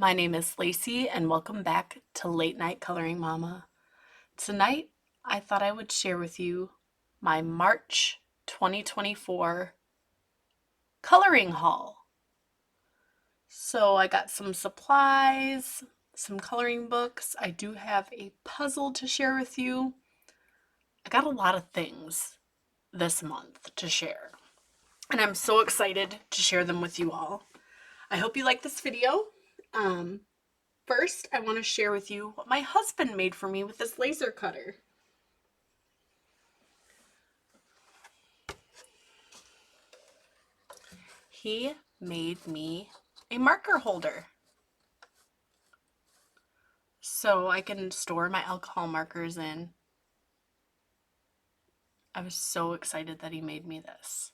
My name is Lacey and welcome back to Late Night Coloring Mama. Tonight, I thought I would share with you my March 2024 coloring haul. So I got some supplies, some coloring books. I do have a puzzle to share with you. I got a lot of things this month to share, and I'm so excited to share them with you all. I hope you like this video. First, I want to share with you what my husband made for me with this laser cutter. He made me a marker holder so I can store my alcohol markers in. I was so excited that he made me this.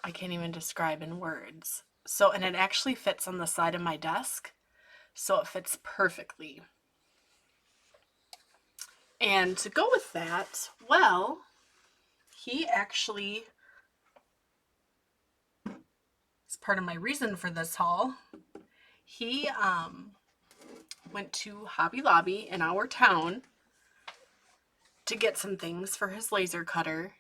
I can't even describe in words. And it actually fits on the side of my desk, so it fits perfectly. And to go with that, well, he actually, it's part of my reason for this haul, he went to Hobby Lobby in our town to get some things for his laser cutter,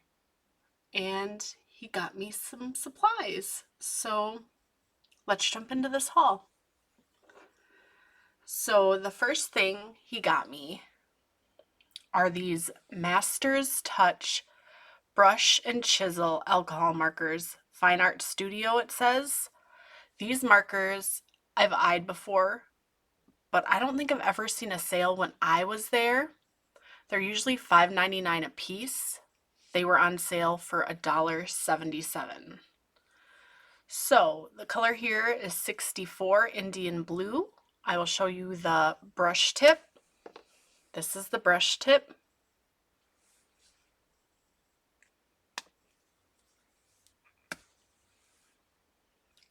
and he got me some supplies. So let's jump into this haul. So the first thing he got me are these Masters Touch brush and chisel alcohol markers. Fine Art Studio, it says. These markers I've eyed before, but I don't think I've ever seen a sale when I was there. They're usually $5.99 a piece. They were on sale for $1.77. So the color here is 64 Indian Blue. I will show you the brush tip. This is the brush tip.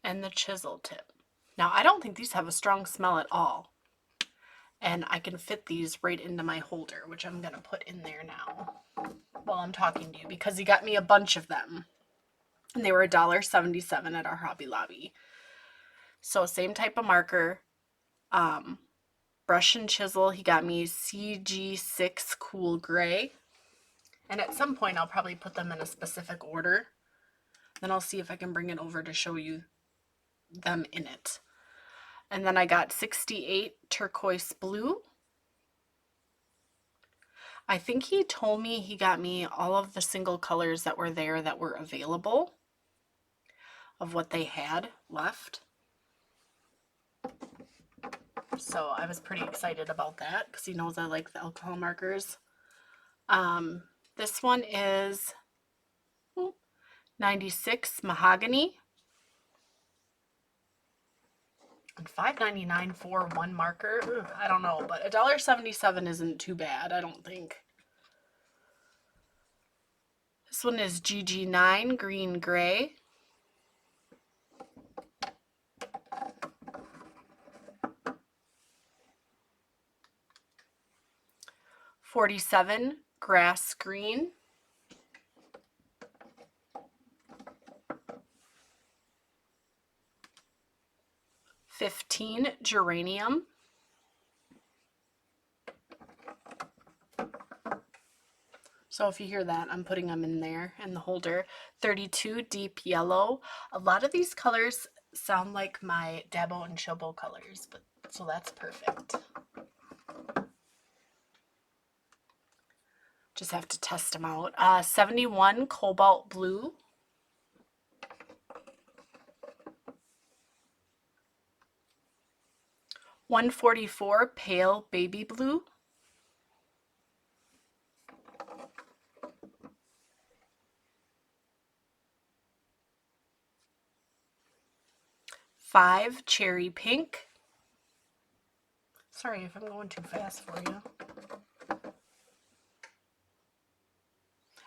And the chisel tip. Now, I don't think these have a strong smell at all. And I can fit these right into my holder, which I'm going to put in there now while I'm talking to you, because he got me a bunch of them. And they were $1.77 at our Hobby Lobby. So same type of marker. Brush and chisel, he got me CG6 Cool Gray. And at some point, I'll probably put them in a specific order. Then I'll see if I can bring it over to show you them in it. And then I got 68 Turquoise Blue. I think he told me he got me all of the single colors that were there that were available of what they had left. So I was pretty excited about that because he knows I like the alcohol markers. This one is 96 Mahogany. And $5.99 for one marker. Ugh, I don't know, but $1.77 isn't too bad, I don't think. This one is GG9 Green Gray. $47 Grass Green. $15 Geranium. So if you hear that, I'm putting them in there in the holder. 32 Deep Yellow. A lot of these colors sound like my Dabo and Chobo colors, but so that's perfect. Just have to test them out. 71 Cobalt Blue. $144 Pale Baby Blue. $5 Cherry Pink. Sorry if I'm going too fast for you.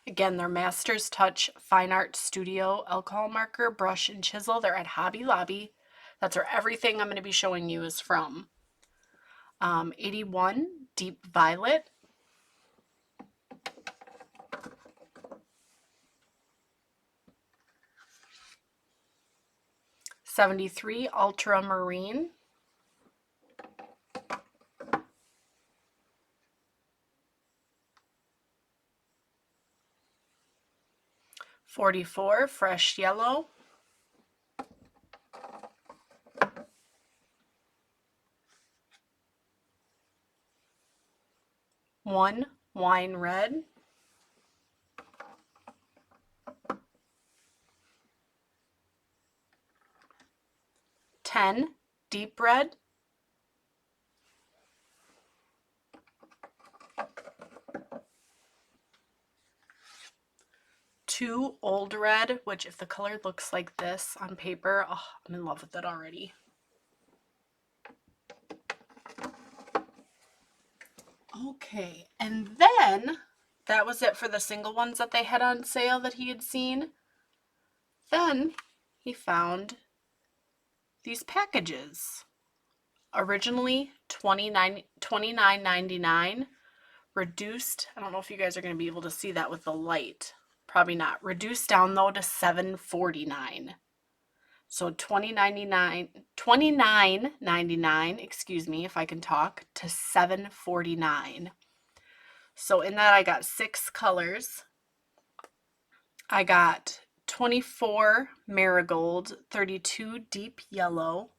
Again, they're Masters Touch Fine Art Studio alcohol marker, brush, and chisel. They're at Hobby Lobby. That's where everything I'm going to be showing you is from. 81 Deep Violet. 73 Ultramarine, 44 Fresh Yellow, 1 Wine Red, 10 Deep Red, 2 Old Red, which if the color looks like this on paper, oh, I'm in love with it already. Okay, and then that was it for the single ones that they had on sale that he had seen. Then he found these packages. Originally $29.99, reduced. I don't know if you guys are going to be able to see that with the light. Probably not. Reduced down though to $7.49. So $29.99, excuse me, if I can talk, to $7.49. So in that I got 6 colors. I got 24 Marigold, 32 Deep Yellow,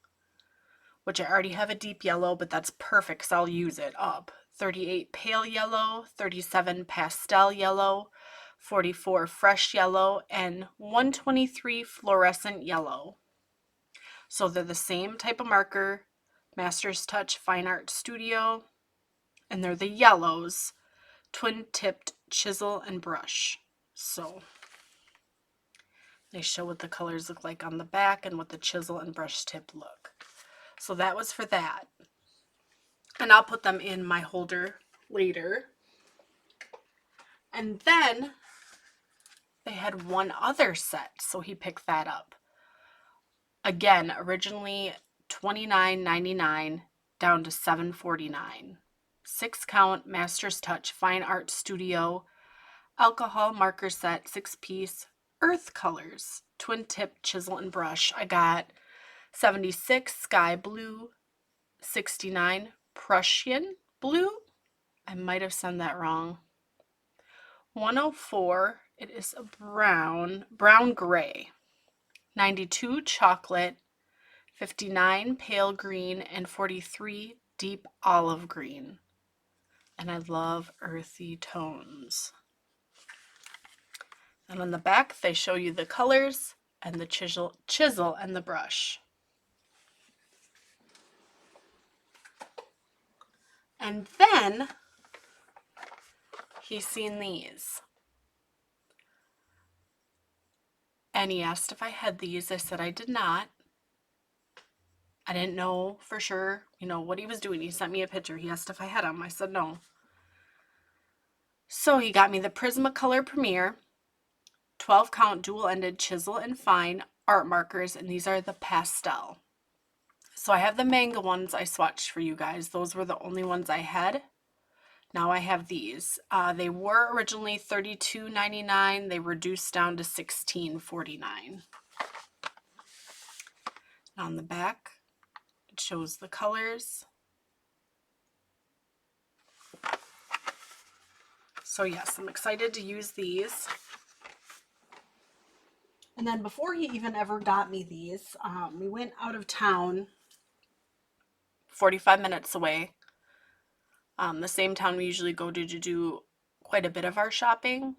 which I already have a deep yellow, but that's perfect because I'll use it up. 38 Pale Yellow, 37 Pastel Yellow, 44 Fresh Yellow, and 123 Fluorescent Yellow. So they're the same type of marker, Masters Touch Fine Art Studio, and they're the yellows, twin-tipped chisel and brush. So they show what the colors look like on the back and what the chisel and brush tip look. So that was for that. And I'll put them in my holder later. And then they had one other set, so he picked that up. Again, originally $29.99 down to $7.49. 6 count Masters Touch Fine Art Studio alcohol marker set, 6-piece, earth colors, twin tip chisel and brush. I got 76 Sky Blue, 69 Prussian Blue. I might have said that wrong. 104, it is a brown gray. 92 Chocolate, 59 Pale Green, and 43 Deep Olive Green. And I love earthy tones. And on the back, they show you the colors and the chisel and the brush. And then he's seen these. And he asked if I had these. I said I did not. I didn't know for sure, what he was doing. He sent me a picture. He asked if I had them. I said no. So he got me the Prismacolor Premier 12 count dual-ended chisel and fine art markers, and these are the pastel. So I have the manga ones I swatched for you guys. Those were the only ones I had. Now I have these. They were originally $32.99. They reduced down to $16.49. On the back, it shows the colors. So yes, I'm excited to use these. And then before he even ever got me these, we went out of town 45 minutes away. The same town we usually go to do quite a bit of our shopping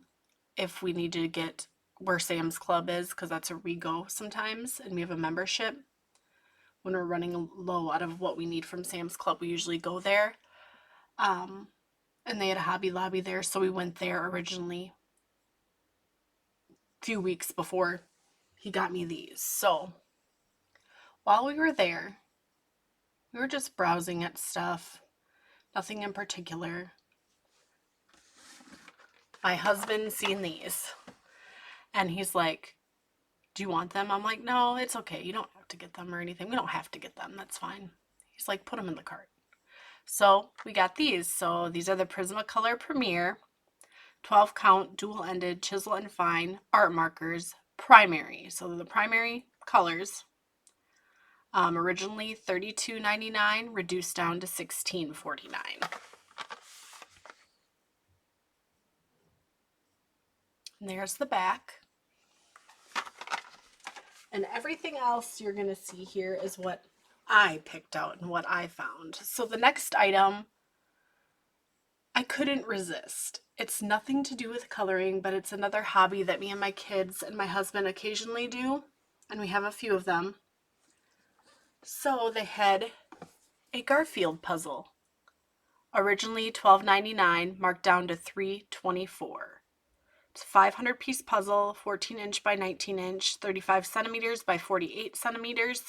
if we need to get where Sam's Club is, because that's where we go sometimes, and we have a membership. When we're running low out of what we need from Sam's Club, we usually go there. And they had a Hobby Lobby there, so we went there originally a few weeks before he got me these. So while we were there, we were just browsing at stuff, nothing in particular. My husband seen these, and he's like, do you want them? I'm like, no, it's okay. You don't have to get them or anything. We don't have to get them. That's fine. He's like, put them in the cart. So we got these. So these are the Prismacolor Premier 12 count dual-ended chisel and fine art markers, primary. So they're the primary colors. Originally $32.99, reduced down to $16.49. And there's the back. And everything else you're going to see here is what I picked out and what I found. So the next item, I couldn't resist. It's nothing to do with coloring, but it's another hobby that me and my kids and my husband occasionally do. And we have a few of them. So they had a Garfield puzzle. Originally $12.99, marked down to $3.24. It's a 500-piece puzzle, 14-inch by 19-inch, 35 centimeters by 48 centimeters.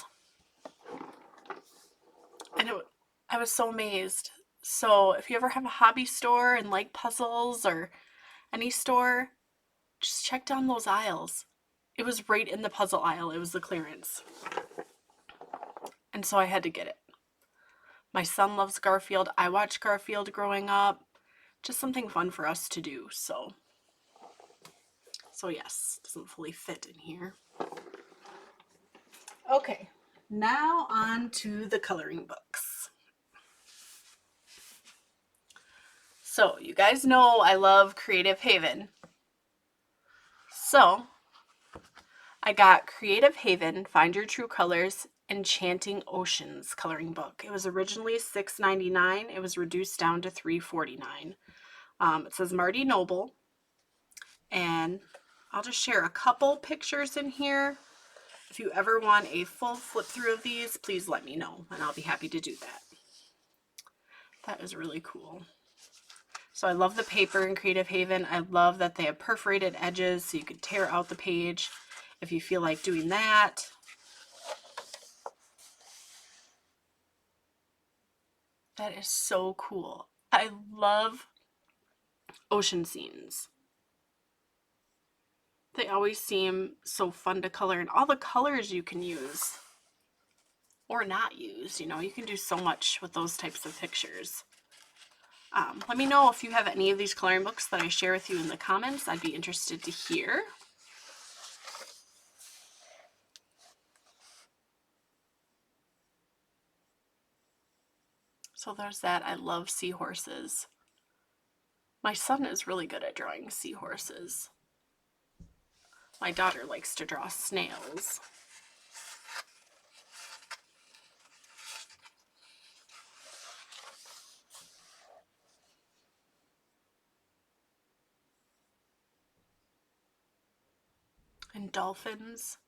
And I was so amazed. So if you ever have a hobby store and like puzzles or any store, just check down those aisles. It was right in the puzzle aisle. It was the clearance. And so I had to get it. My son loves Garfield. I watched Garfield growing up. Just something fun for us to do. So yes, doesn't fully fit in here. Okay, now on to the coloring books. So you guys know I love Creative Haven. So I got Creative Haven, Find Your True Colors, Enchanting Oceans coloring book. It was originally $6.99. It was reduced down to $3.49. It says Marty Noble. And I'll just share a couple pictures in here. If you ever want a full flip through of these, please let me know and I'll be happy to do that. That is really cool. So I love the paper in Creative Haven. I love that they have perforated edges so you could tear out the page if you feel like doing that. That is so cool. I love ocean scenes. They always seem so fun to color, and all the colors you can use or not use, you know, you can do so much with those types of pictures. Let me know if you have any of these coloring books that I share with you in the comments. I'd be interested to hear. So there's that. I love seahorses. My son is really good at drawing seahorses. My daughter likes to draw snails. And dolphins.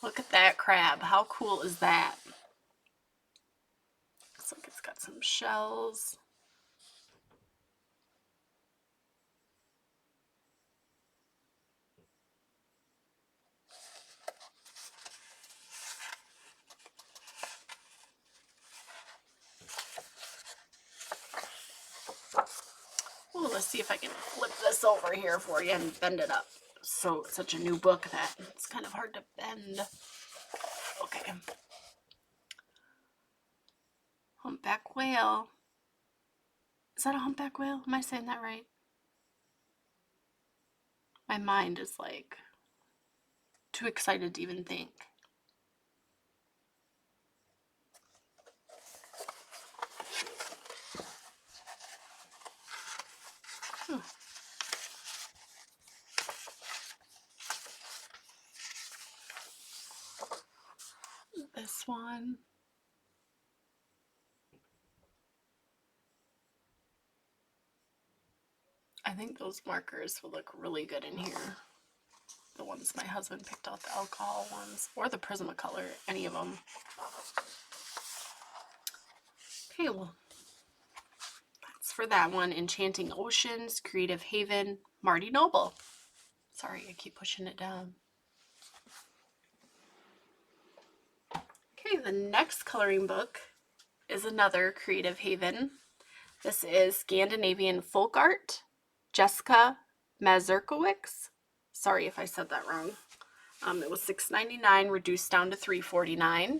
Look at that crab. How cool is that? Looks like it's got some shells. Oh, let's see if I can flip this over here for you and bend it up. So it's such a new book that it's kind of hard to bend. Okay. Humpback whale. Is that a humpback whale? Am I saying that right? My mind is like too excited to even think. This one. I think those markers will look really good in here. The ones my husband picked out, the alcohol ones, or the Prismacolor, any of them. Okay, well, that's for that one. Enchanting Oceans, Creative Haven, Marty Noble. Sorry, I keep pushing it down. Okay, the next coloring book is another Creative Haven. This is Scandinavian Folk Art, Jessica Mazurkiewicz. Sorry if I said that wrong. It was $6.99, reduced down to $3.49.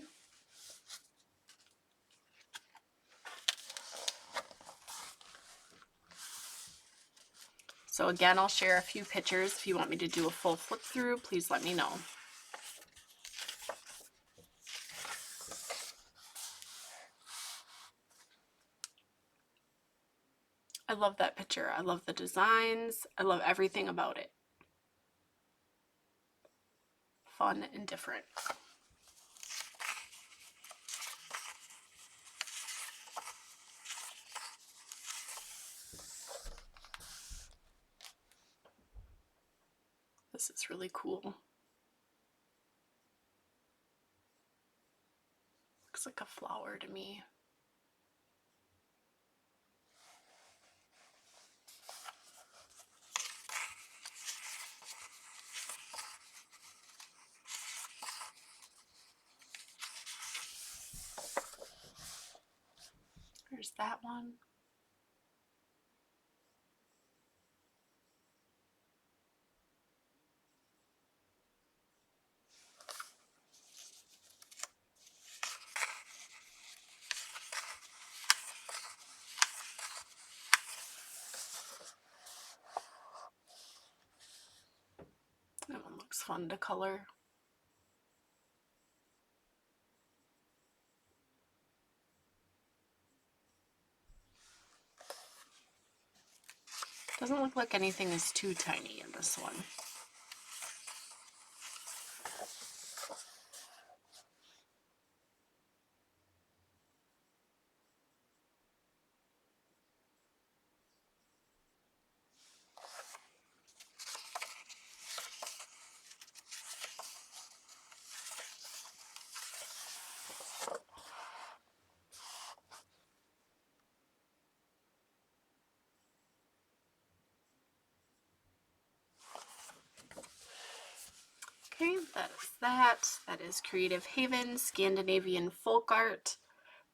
So again, I'll share a few pictures. If you want me to do a full flip through, please let me know. I love that picture. I love the designs. I love everything about it. Fun and different. This is really cool. Looks like a flower to me. There's that one. That one looks fun to color. Doesn't look like anything is too tiny in this one. Okay, that is that. That is Creative Haven, Scandinavian Folk Art,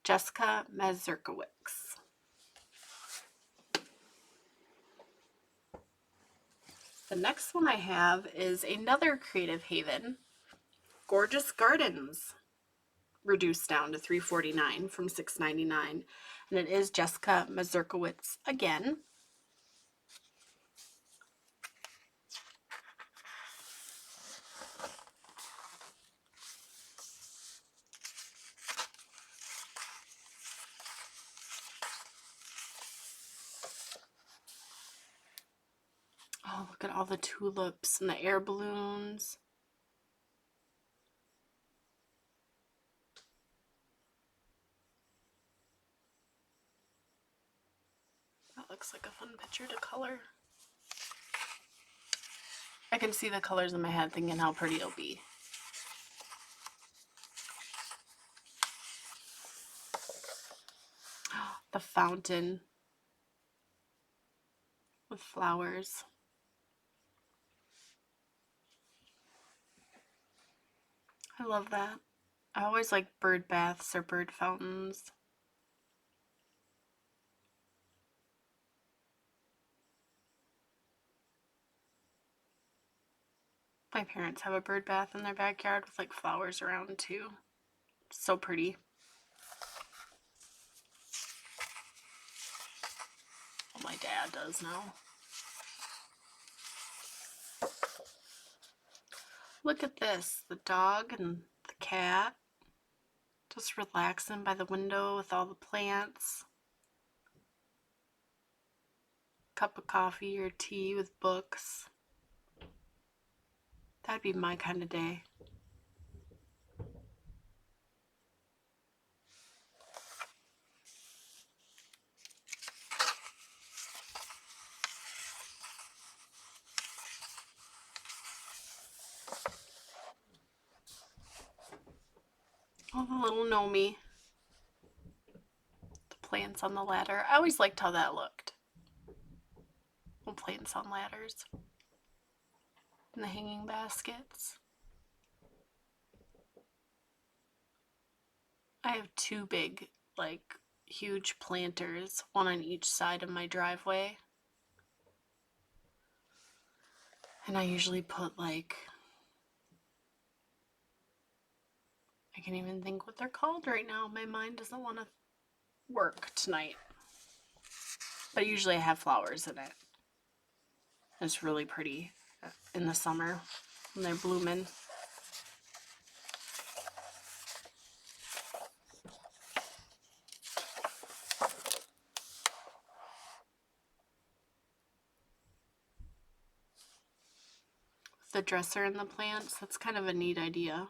Jessica Mazurkiewicz. The next one I have is another Creative Haven, Gorgeous Gardens, reduced down to $3.49 from $6.99, and it is Jessica Mazurkiewicz again. Oh, look at all the tulips and the air balloons. That looks like a fun picture to color. I can see the colors in my head thinking how pretty it'll be. The fountain with flowers. I love that. I always like bird baths or bird fountains. My parents have a bird bath in their backyard with like flowers around too. So pretty. Well, my dad does now. Look at this, the dog and the cat just relaxing by the window with all the plants. Cup of coffee or tea with books. That'd be my kind of day. Oh, the little Nomi. The plants on the ladder. I always liked how that looked. Little plants on ladders. And the hanging baskets. I have two big, like, huge planters, one on each side of my driveway. And I usually put, like, I can't even think what they're called right now. My mind doesn't want to work tonight. But usually I have flowers in it. It's really pretty in the summer when they're blooming. The dresser and the plants, that's kind of a neat idea.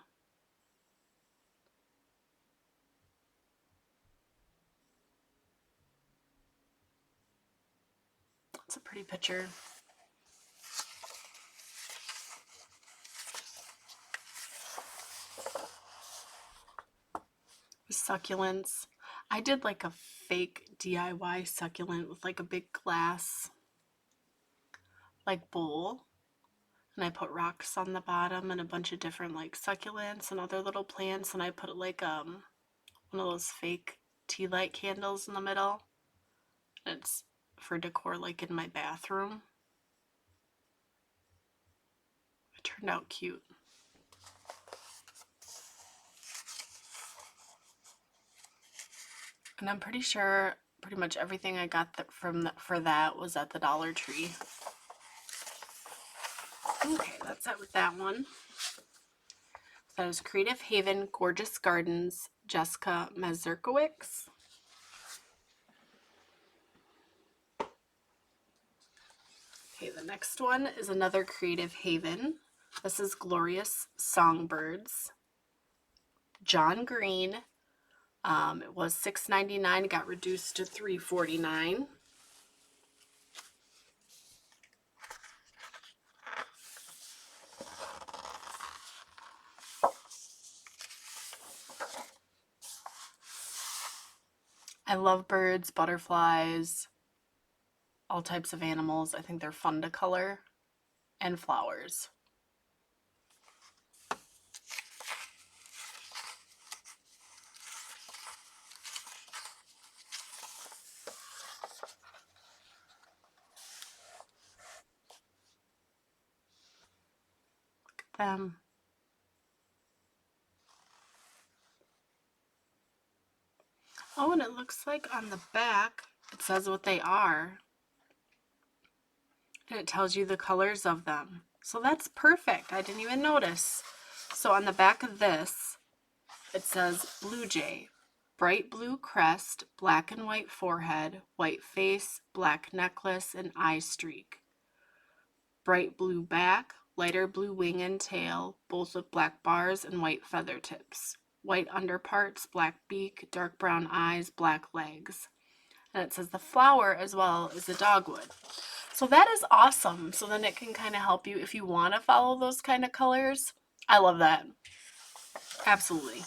It's a pretty picture. Succulents. I did like a fake DIY succulent with like a big glass like bowl, and I put rocks on the bottom and a bunch of different like succulents and other little plants, and I put like one of those fake tea light candles in the middle. It's for decor like in my bathroom. It turned out cute. And I'm pretty sure pretty much everything I got for that was at the Dollar Tree. Okay, that's it with that one. That is Creative Haven Gorgeous Gardens, Jessica Mazurkiewicz. Okay, the next one is another Creative Haven. This is Glorious Songbirds, John Green. It was $6.99, got reduced to $3.49. I love birds, butterflies, all types of animals. I think they're fun to color, and flowers. Look at them. Oh, and it looks like on the back it says what they are. And it tells you the colors of them. So that's perfect. I didn't even notice. So on the back of this, it says Blue Jay, bright blue crest, black and white forehead, white face, black necklace, and eye streak. Bright blue back, lighter blue wing and tail, both with black bars and white feather tips. White underparts, black beak, dark brown eyes, black legs. And it says the flower as well as the dogwood. So that is awesome. So then it can kind of help you if you want to follow those kind of colors. I love that. Absolutely.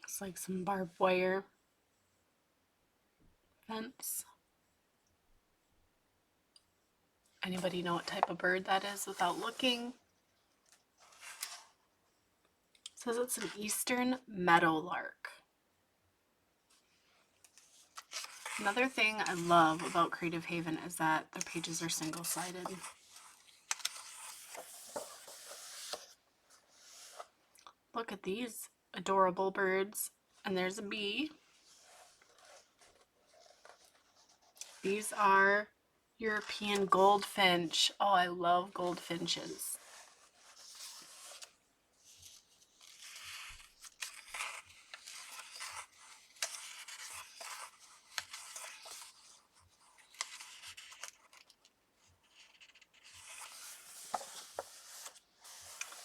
It's like some barbed wire fence. Anybody know what type of bird that is without looking? It says it's an eastern meadowlark. Another thing I love about Creative Haven is that their pages are single-sided. Look at these adorable birds. And there's a bee. These are European goldfinch. Oh, I love goldfinches.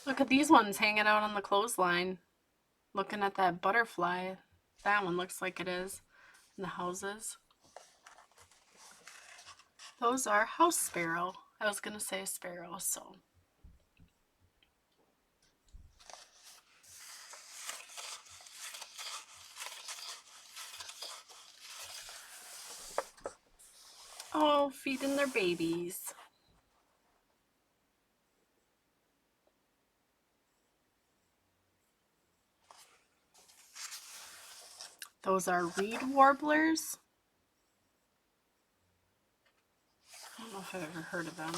Look at these ones hanging out on the clothesline. Looking at that butterfly. That one looks like it is in the houses. Those are house sparrow. I was going to say sparrow, so. Oh, feeding their babies. Those are reed warblers. know if I've ever heard of them.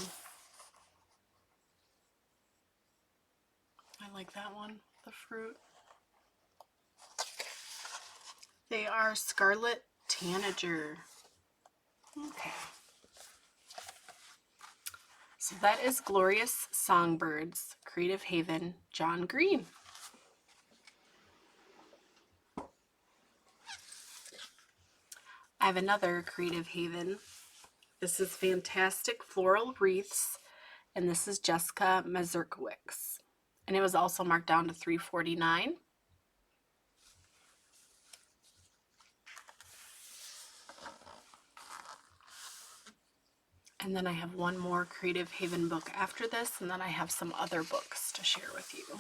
I like that one, the fruit. They are Scarlet Tanager. Okay. So that is Glorious Songbirds, Creative Haven, John Green. I have another Creative Haven. This is Fantastic Floral Wreaths, and this is Jessica Mazurkiewicz. And it was also marked down to $3.49. And then I have one more Creative Haven book after this, and then I have some other books to share with you.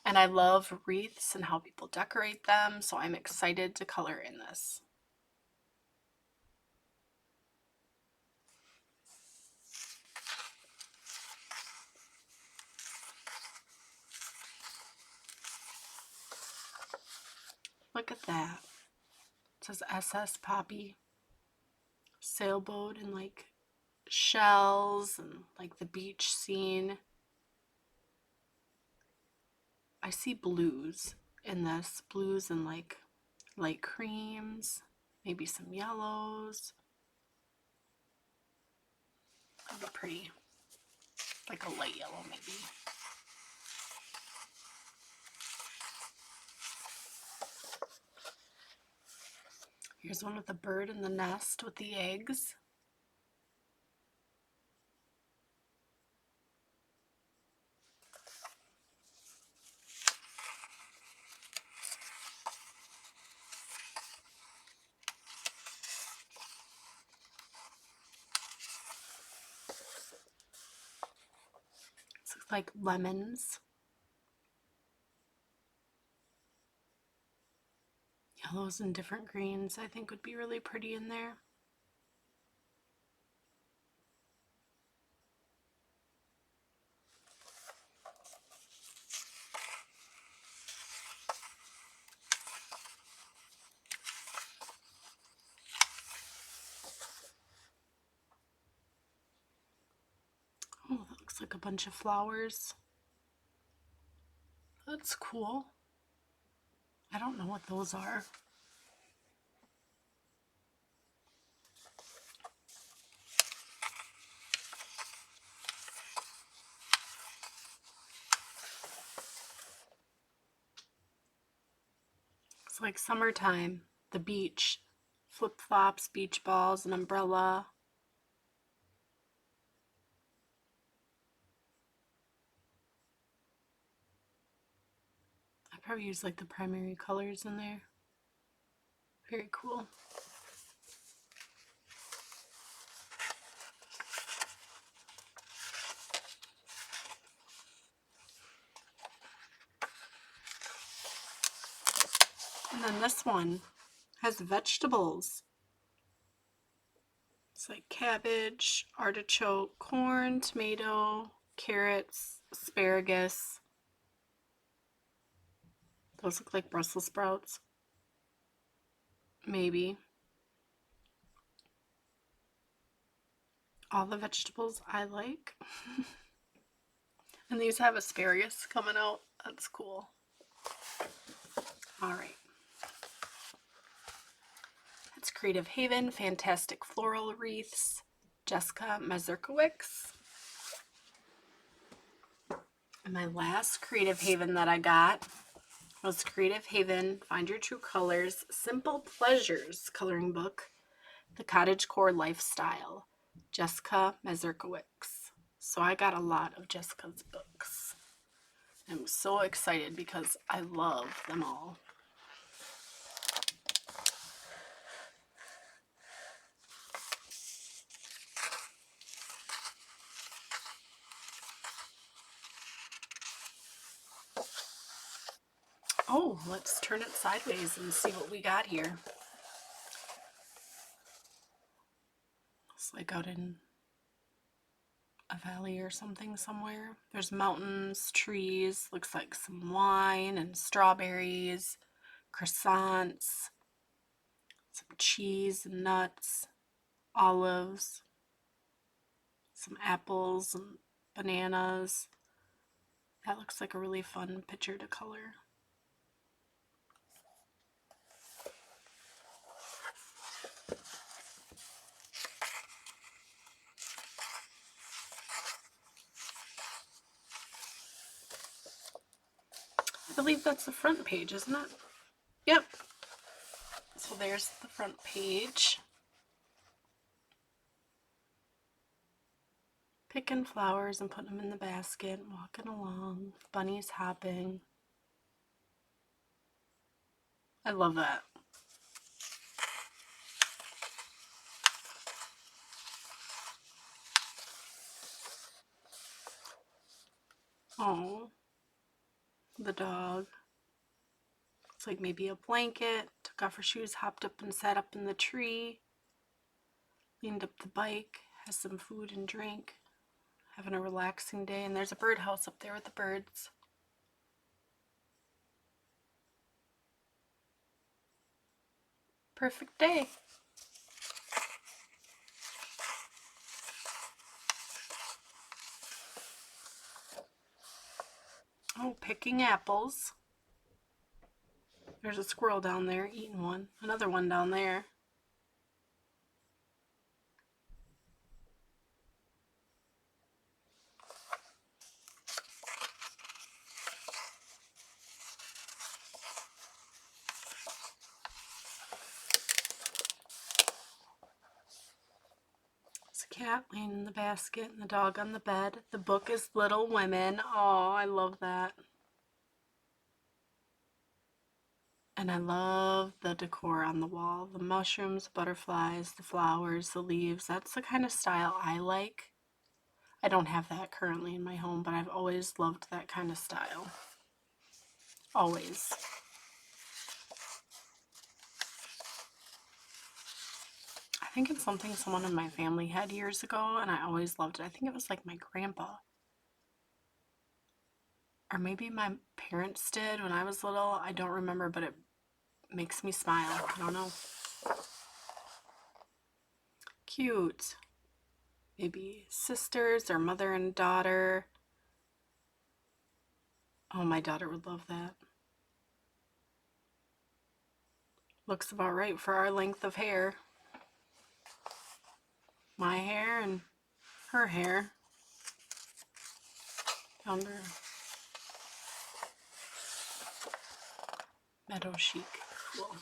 And I love wreaths and how people decorate them, so I'm excited to color in this. Look at that. It says SS Poppy. Sailboat and like shells and like the beach scene. I see blues in this. Blues and like light creams. Maybe some yellows. That'd be pretty. Like a light yellow maybe. Here's one with the bird in the nest with the eggs. This looks like lemons. Yellows and different greens I think would be really pretty in there. Oh, that looks like a bunch of flowers. That's cool. I don't know what those are. It's like summertime, the beach, flip-flops, beach balls, an umbrella. I probably use like the primary colors in there. Very cool. And then this one has vegetables. It's like cabbage, artichoke, corn, tomato, carrots, asparagus. Those look like Brussels sprouts. Maybe. All the vegetables I like. And these have asparagus coming out. That's cool. All right. That's Creative Haven, Fantastic Floral Wreaths, Jessica Mazurkiewicz. And my last Creative Haven that I got was Creative Haven, Find Your True Colors, Simple Pleasures coloring book, The Cottagecore Lifestyle, Jessica Mazurkiewicz. So I got a lot of Jessica's books. I'm so excited because I love them all. Oh, let's turn it sideways and see what we got here. It's like out in a valley or something somewhere. There's mountains, trees, looks like some wine and strawberries, croissants, some cheese and nuts. olives, some apples and bananas. That looks like a really fun picture to color. I believe that's the front page, isn't it? Yep. So there's the front page. Picking flowers and putting them in the basket, walking along, bunnies hopping. I love that. Oh, the dog. Looks like maybe a blanket. Took off her shoes, hopped up and sat up in the tree. Leaned up the bike, has some food and drink. Having a relaxing day. And there's a birdhouse up there with the birds. Perfect day. Oh, picking apples. There's a squirrel down there eating one. Another one down there. There's a cat laying in the basket and the dog on the bed. The book is Little Women. Oh, I love that. And I love the decor on the wall. The mushrooms, butterflies, the flowers, the leaves. That's the kind of style I like. I don't have that currently in my home, but I've always loved that kind of style. Always. I think it's something someone in my family had years ago, and I always loved it. I think it was like my grandpa. Or maybe my parents did when I was little. I don't remember, but it makes me smile. I don't know. Cute. Maybe sisters or mother and daughter. Oh, my daughter would love that. Looks about right for our length of hair. My hair and her hair. Found her Meadow Chic. Cool.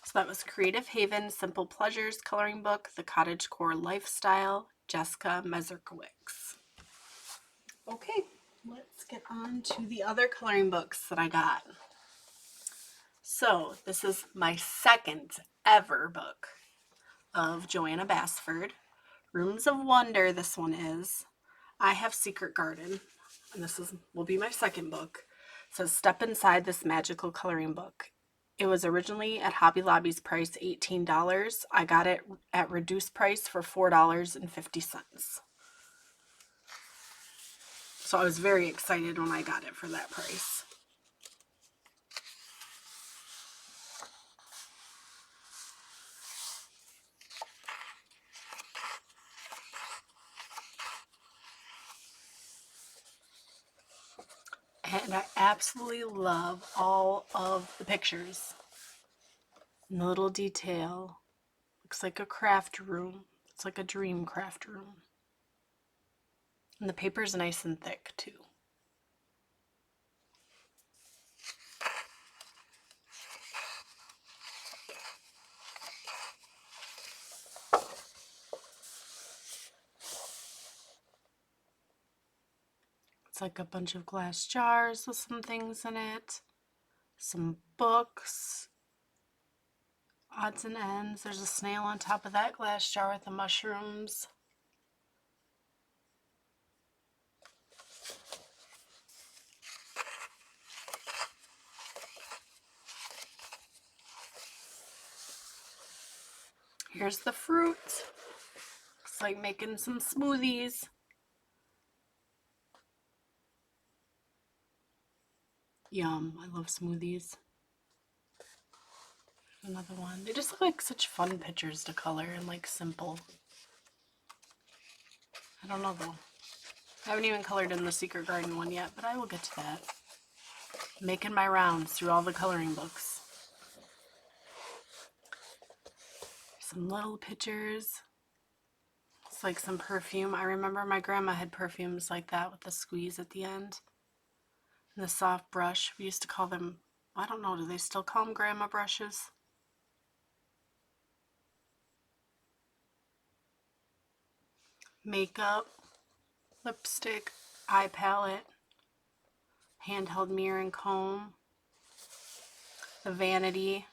So that was Creative Haven, Simple Pleasures Coloring Book, The Cottagecore Lifestyle, Jessica Mezerkowicz. Okay, let's get on to the other coloring books that I got. So this is my second ever book of Joanna Basford. Rooms of Wonder, this one is. I have Secret Garden, and this will be my second book. It says, step inside this magical coloring book. It was originally at Hobby Lobby's price, $18. I got it at reduced price for $4.50. So I was very excited when I got it for that price. And I absolutely love all of the pictures. And the little detail. Looks like a craft room. It's like a dream craft room. And the paper's nice and thick too. It's like a bunch of glass jars with some things in it. Some books. Odds and ends. There's a snail on top of that glass jar with the mushrooms. Here's the fruit. Looks like making some smoothies. Yum, I love smoothies. Another one. They just look like such fun pictures to color and like simple. I don't know though. I haven't even colored in the Secret Garden one yet, but I will get to that. Making my rounds through all the coloring books. Some little pictures. It's like some perfume. I remember my grandma had perfumes like that with the squeeze at the end. And the soft brush. We used to call them, I don't know, do they still call them grandma brushes? Makeup, lipstick, eye palette, handheld mirror and comb, the vanity.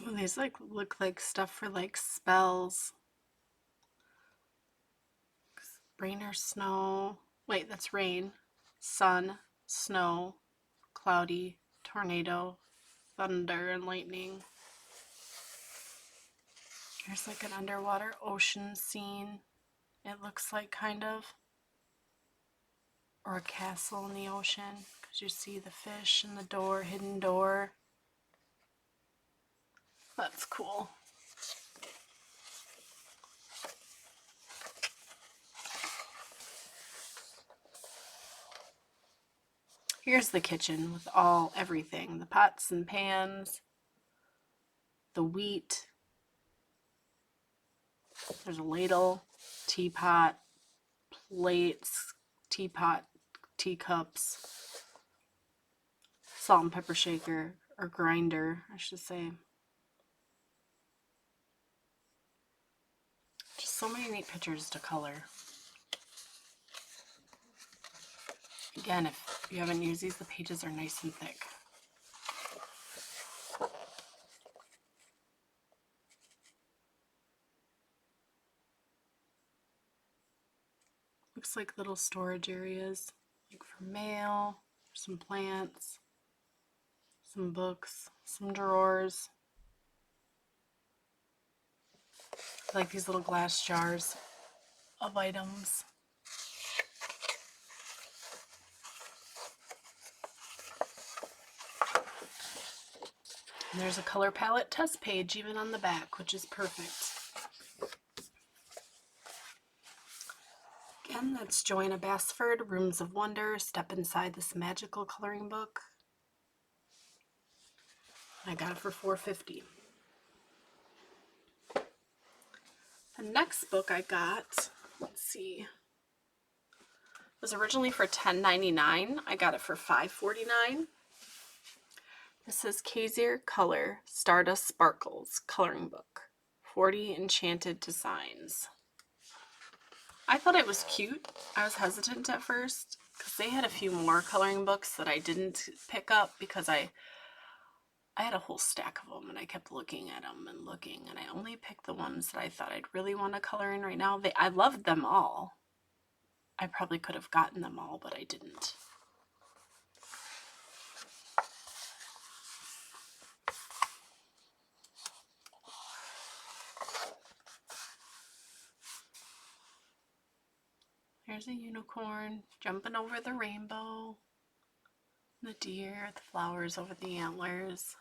Ooh, these like look like stuff for like spells. Rain or snow. Wait, that's rain. Sun, snow, cloudy, tornado, thunder, and lightning. Here's like an underwater ocean scene. It looks like kind of. Or a castle in the ocean. Because you see the fish and the door, hidden door. That's cool. Here's the kitchen with everything. The pots and pans, the wheat. There's a ladle, teapot, plates, teapot, teacups, salt and pepper shaker, or grinder, I should say. Just so many neat pictures to color. Again, if you haven't used these, the pages are nice and thick. Looks like little storage areas, like for mail, some plants, some books, some drawers. I like these little glass jars of items. And there's a color palette test page even on the back, which is perfect. Again, that's Joanna Basford, Rooms of Wonder. Step inside this magical coloring book. I got it for $4.50. The next book I got, let's see, was originally for $10.99. I got it for $5.49. This is Kaiser Color Stardust Sparkles Coloring Book. 40 Enchanted Designs. I thought it was cute. I was hesitant at first because they had a few more coloring books that I didn't pick up because I had a whole stack of them and I kept looking at them and looking, and I only picked the ones that I thought I'd really want to color in right now. I loved them all. I probably could have gotten them all, but I didn't. There's a unicorn jumping over the rainbow. The deer, the flowers over the antlers.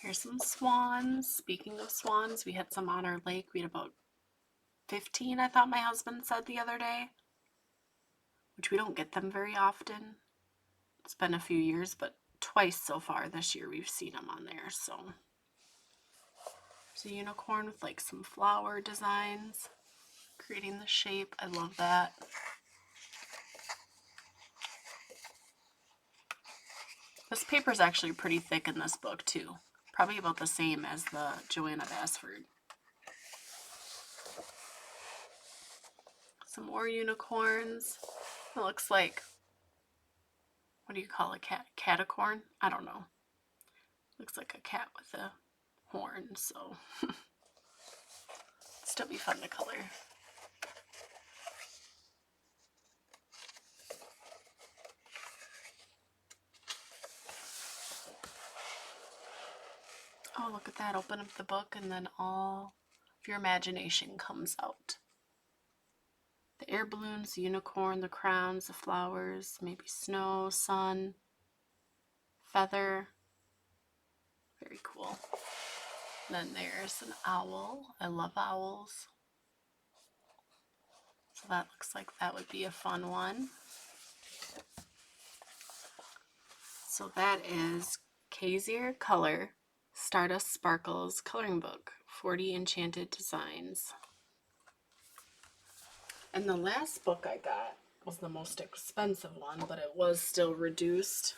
Here's some swans. Speaking of swans, we had some on our lake. We had about 15, I thought my husband said the other day, which we don't get them very often. It's been a few years, but twice so far this year we've seen them on there. So there's a unicorn with like some flower designs, creating the shape. I love that. This paper is actually pretty thick in this book too. Probably about the same as the Joanna Basford. Some more unicorns. It looks like, what do you call a catacorn? I don't know. Looks like a cat with a horn, so still be fun to color. Oh, look at that. Open up the book and then all of your imagination comes out. The air balloons, the unicorn, the crowns, the flowers, maybe snow, sun, feather. Very cool. Then there's an owl. I love owls. So that looks like that would be a fun one. So that is Kazier Color Stardust Sparkles Coloring Book, 40 Enchanted Designs. And the last book I got was the most expensive one, but it was still reduced.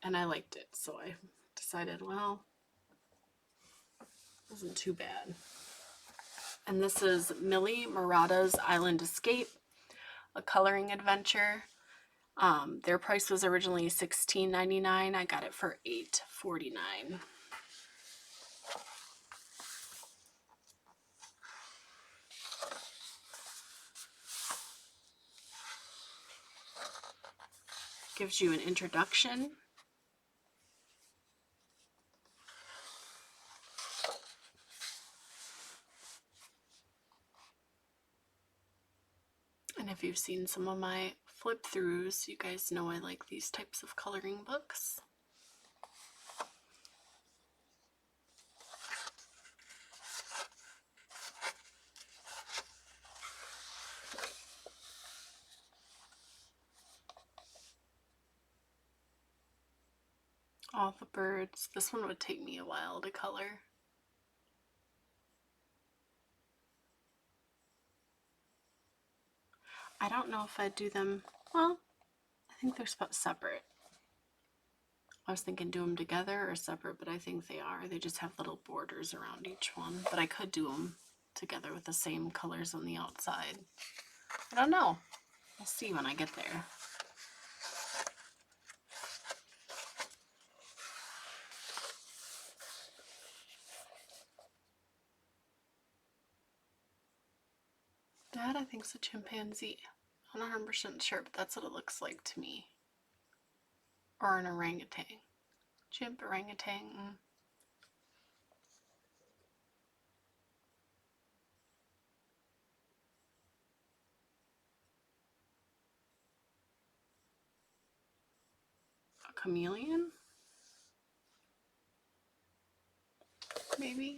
And I liked it, so I decided, well, it wasn't too bad. And this is Millie Murata's Island Escape, a coloring adventure. Their price was originally $16.99. I got it for $8.49. Gives you an introduction. And if you've seen some of my flip throughs, you guys know I like these types of coloring books. All the birds. This one would take me a while to color. I don't know if I'd do them, well, I think they're separate. I was thinking do them together or separate, but I think they are. They just have little borders around each one, but I could do them together with the same colors on the outside. I don't know. We'll see when I get there. That I think is a chimpanzee. I'm not 100% sure, but that's what it looks like to me. Or an orangutan. Chimp, orangutan. A chameleon? Maybe?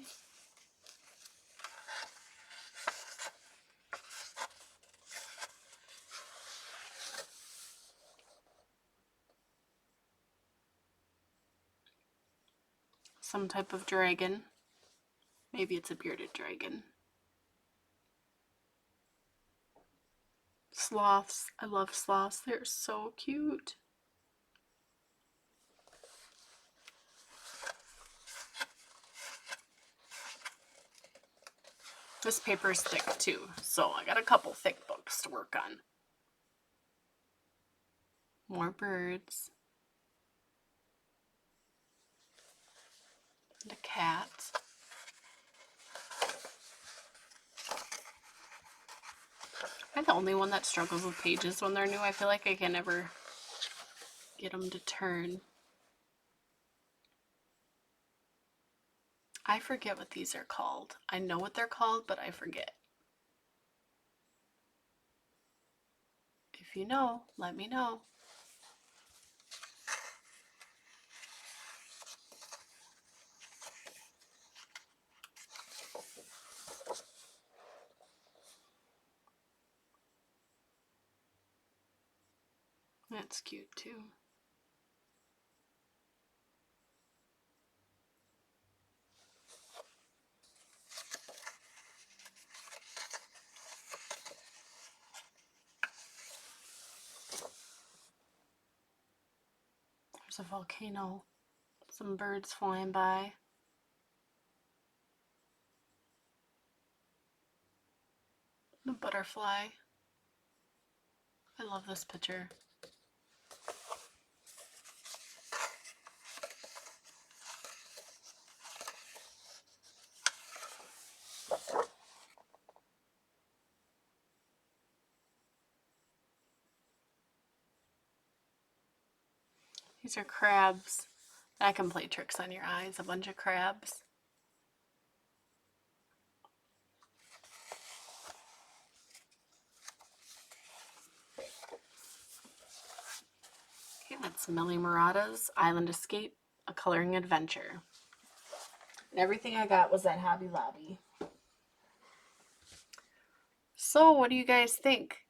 Some type of dragon. Maybe it's a bearded dragon. Sloths. I love sloths. They're so cute. This paper is thick too, so I got a couple thick books to work on. More birds. And a cat. I'm the only one that struggles with pages when they're new. I feel like I can never get them to turn. I forget what these are called. I know what they're called, but I forget. If you know, let me know. That's cute too. There's a volcano. Some birds flying by. The butterfly. I love this picture. These are crabs. I can play tricks on your eyes, a bunch of crabs. Okay, that's Millie Murata's Island Escape, a coloring adventure. And everything I got was at Hobby Lobby. So what do you guys think?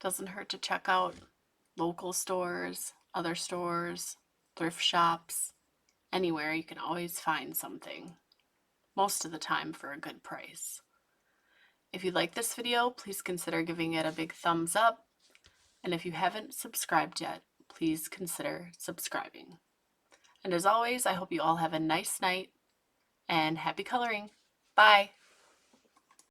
Doesn't hurt to check out local stores, other stores, thrift shops. Anywhere you can always find something, most of the time for a good price. If you like this video, please consider giving it a big thumbs up. And if you haven't subscribed yet, please consider subscribing. And as always, I hope you all have a nice night and happy coloring. Bye.